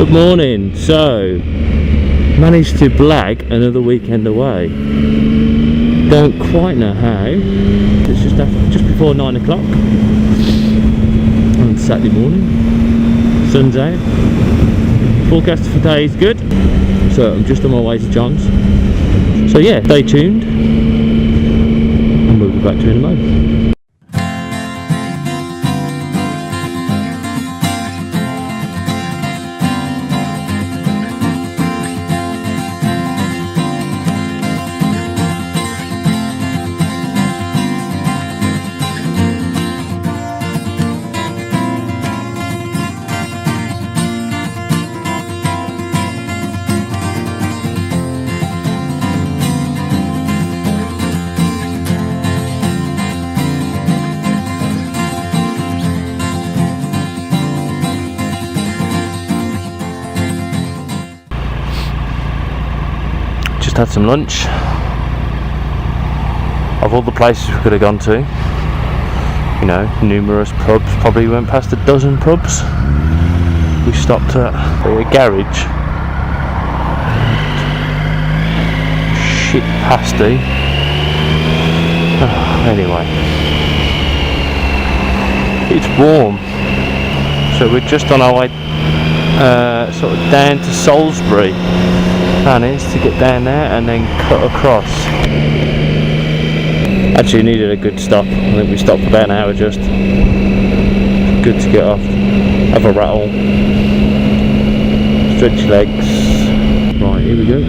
Good morning. So, managed to blag another weekend away. Don't quite know how. It's just before 9 o'clock on Saturday morning. Sun's out. Forecast for today is good. So I'm just on my way to John's. So yeah, stay tuned, and we'll be back to you in a moment. Just had some lunch. Of all the places we could have gone to, you know, numerous pubs, probably went past a dozen pubs. We stopped at a garage. Shit pasty. Anyway, it's warm, so we're just on our way sort of down to Salisbury. Plan is to get down there and then cut across. Actually needed a good stop. I think we stopped for about an hour just. Good to get off, have a rattle, stretch your legs. Right, here we go.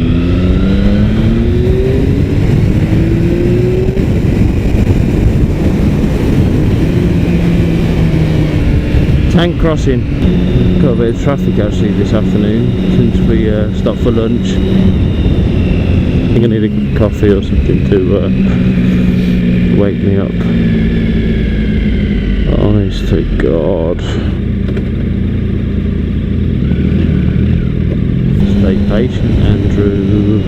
Tank crossing. Got a bit of traffic actually this afternoon since we stopped for lunch. I think I need a coffee or something to wake me up. Honest to God. Stay patient, Andrew.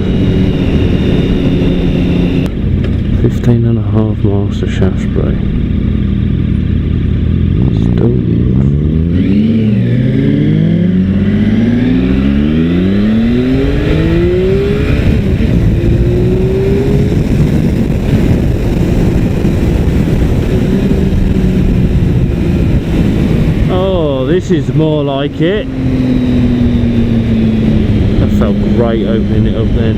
15.5 miles to Salisbury. Still. This is more like it. That felt great opening it up then.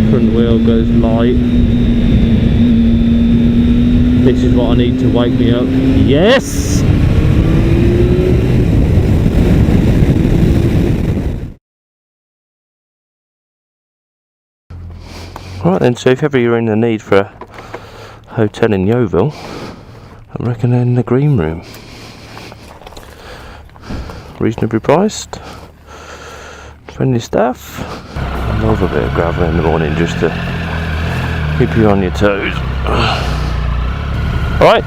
Front wheel goes light. This is what I need to wake me up. Yes! Right then, so if ever you're in the need for a hotel in Yeovil, I reckon in the green room. Reasonably priced, friendly staff. I love a bit of gravel in the morning just to keep you on your toes. Alright?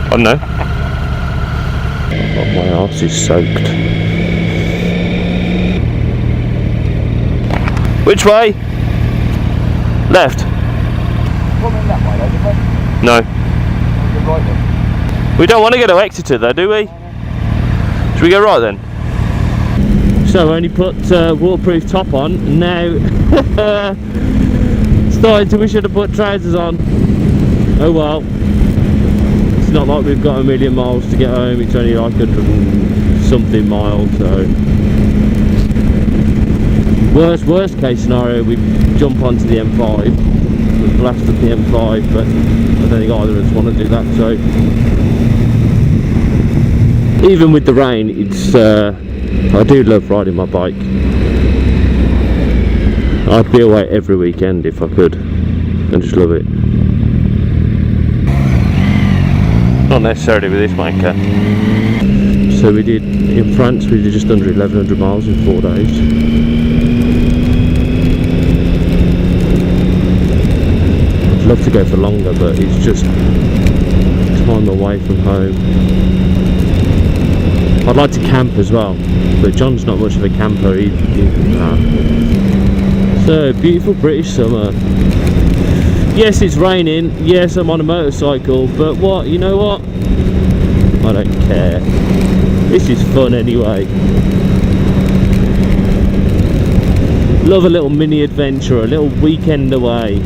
I don't know. My arse is soaked. Which way? Left? Coming that way though, didn't we? No. You're right then. We don't want to go to Exeter though, do we? Should we go right then? So I only put waterproof top on, now starting to wish I'd have put trousers on. Oh well. It's not like we've got a million miles to get home, it's only like 100 and something miles, so. Worst case scenario, we jump onto the M5, we blast up the M5, but I don't think either of us want to do that, so. Even with the rain, it's I do love riding my bike. I'd be away every weekend if I could. I just love it. Not necessarily with this wanker. So we did, in France we did just under 1100 miles in 4 days. I'd love to go for longer, but it's just time away from home. I'd like to camp as well, but John's not much of a camper either. So, beautiful British summer. Yes, it's raining, yes, I'm on a motorcycle, but what, you know what? I don't care. This is fun anyway. Love a little mini adventure, a little weekend away.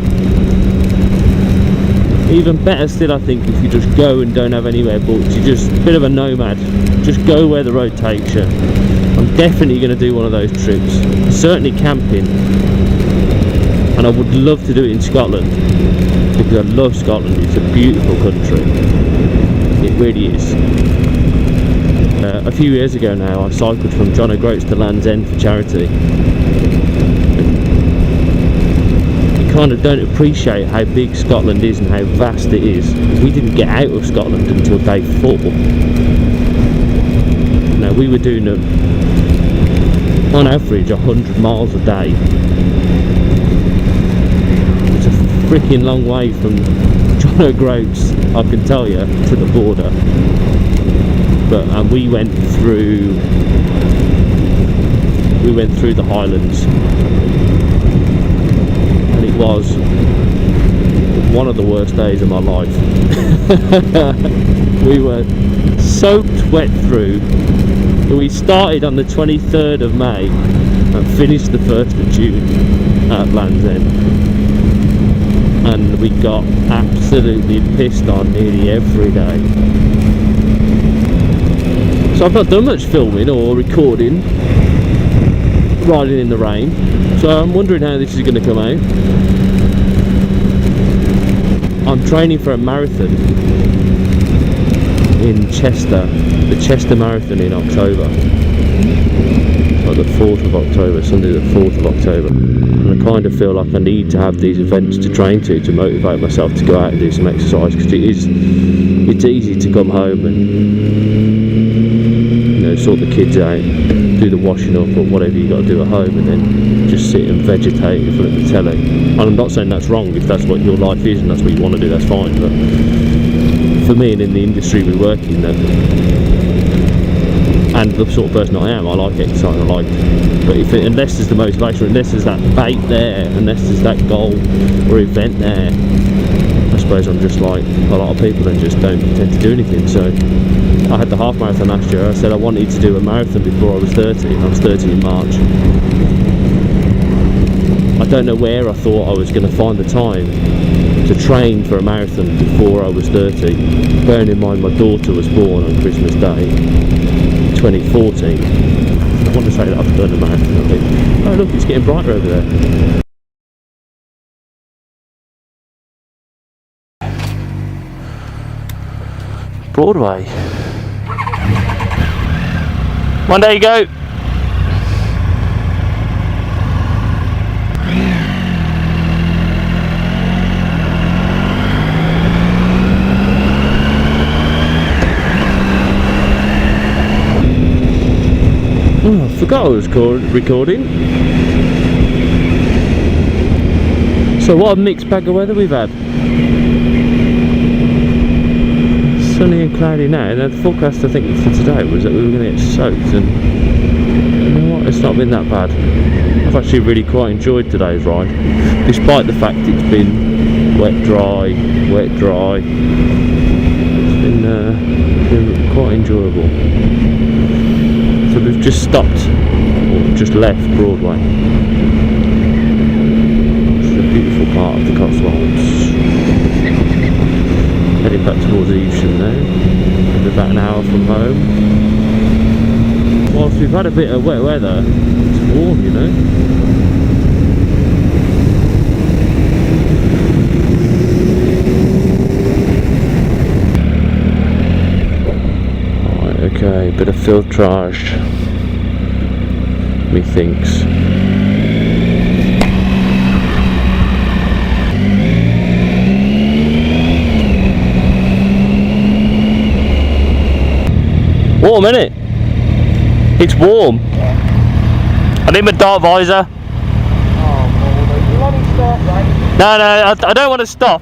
Even better still, I think, if you just go and don't have anywhere booked. You're just a bit of a nomad. Just go where the road takes you. I'm definitely going to do one of those trips. Certainly camping. And I would love to do it in Scotland, because I love Scotland. It's a beautiful country. It really is. A few years ago now, I cycled from John O'Groats to Land's End for charity. You kind of don't appreciate how big Scotland is and how vast it is. We didn't get out of Scotland until day 4. Now, we were doing on average 100 miles a day. It's a freaking long way from John O'Groats, I can tell you, to the border. But we went through the Highlands, and it was one of the worst days of my life. We were soaked wet through. We started on the 23rd of May and finished the 1st of June at Land's End, and we got absolutely pissed on nearly every day. So I've not done much filming or recording riding in the rain, so I'm wondering how this is going to come out. I'm training for a marathon in Chester, the Chester Marathon in October, like the 4th of October, Sunday the 4th of October, and I kind of feel like I need to have these events to train to motivate myself to go out and do some exercise, because it's easy to come home and sort the kids out, do the washing up or whatever you got to do at home, and then just sit and vegetate in front of the telly. And I'm not saying that's wrong. If that's what your life is and that's what you want to do, that's fine. But for me, and in the industry we work in, and the sort of person I am, I like exercise. But unless there's the motivation, unless there's that bait there, unless there's that goal or event there, I suppose I'm just like a lot of people and just don't tend to do anything. So I had the half marathon last year. I said I wanted to do a marathon before I was 30. I was 30 in March. I don't know where I thought I was going to find the time to train for a marathon before I was 30. Bearing in mind my daughter was born on Christmas Day 2014. I want to say that I've done a marathon. I think, oh look, it's getting brighter over there. Broadway. One day you go. Oh, I forgot I was recording. So what a mixed bag of weather we've had. Sunny and cloudy now, and the forecast I think for today was that we were going to get soaked, and you know what, it's not been that bad. I've actually really quite enjoyed today's ride, despite the fact it's been wet dry. It's been quite enjoyable. So we've just stopped, or just left Broadway, which is a beautiful part of the Cotswolds. Heading back towards Evesham now, and about an hour from home. Whilst we've had a bit of wet weather, it's warm, you know. Right, okay, bit of filtrage, methinks. Warm, isn't it? It's warm. I need my dark visor. Oh, you want to stop, right? No, I don't want to stop.